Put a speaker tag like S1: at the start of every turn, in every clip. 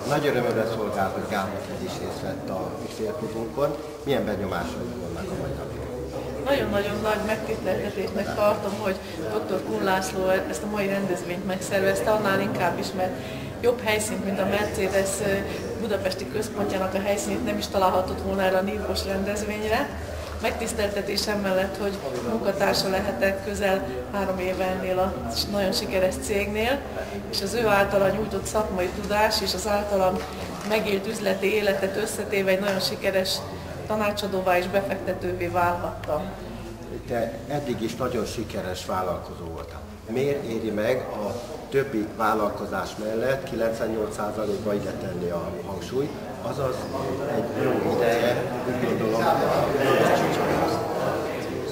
S1: Nagy örömömre szolgál, hogy Gábor is részt vett a ügyfélklubunkon. Milyen benyomásai vannak a mai napon?
S2: Nagyon-nagyon nagy megtiszteltetésnek tartom, hogy dr. Kun László ezt a mai rendezvényt megszervezte, annál inkább is, mert jobb helyszínt, mint a Mercedes budapesti központjának a helyszínét nem is találhatott volna erre a nívós rendezvényre. Megtiszteltetésem mellett, hogy munkatársa lehetek közel 3 éve ennél a nagyon sikeres cégnél, és az ő általa nyújtott szakmai tudás és az általam megélt üzleti életet összetéve egy nagyon sikeres tanácsadóvá és befektetővé válhattam.
S1: Te eddig is nagyon sikeres vállalkozó voltál. Miért éri meg a többi vállalkozás mellett 98%-ba ide tenni a hangsúlyt, azaz egy jó ideje, úgy gondolom,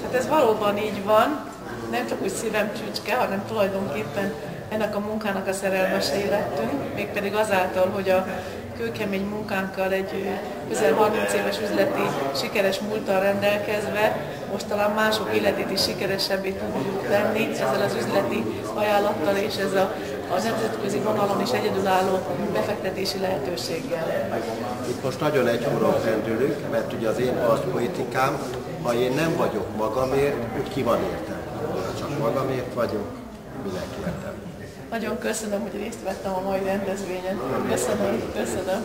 S2: Hát ez valóban így van, nem csak úgy szívem csücske, hanem tulajdonképpen ennek a munkának a szerelmesei lettünk, mégpedig azáltal, hogy a kőkemény munkánkkal egy közel 30 éves üzleti sikeres múlttal rendelkezve, most talán mások életét is sikeresebbé tudjuk tenni ezzel az üzleti ajánlattal és ez a nemzetközi vonalon is egyedülálló befektetési lehetőséggel.
S1: Itt most nagyon egyhurok rendülünk, mert ugye az én politikám, ha én nem vagyok magamért, úgy ki van értem. Ha csak magamért vagyok, minek értem.
S2: Nagyon köszönöm, hogy részt vettem a mai rendezvényen. Köszönöm.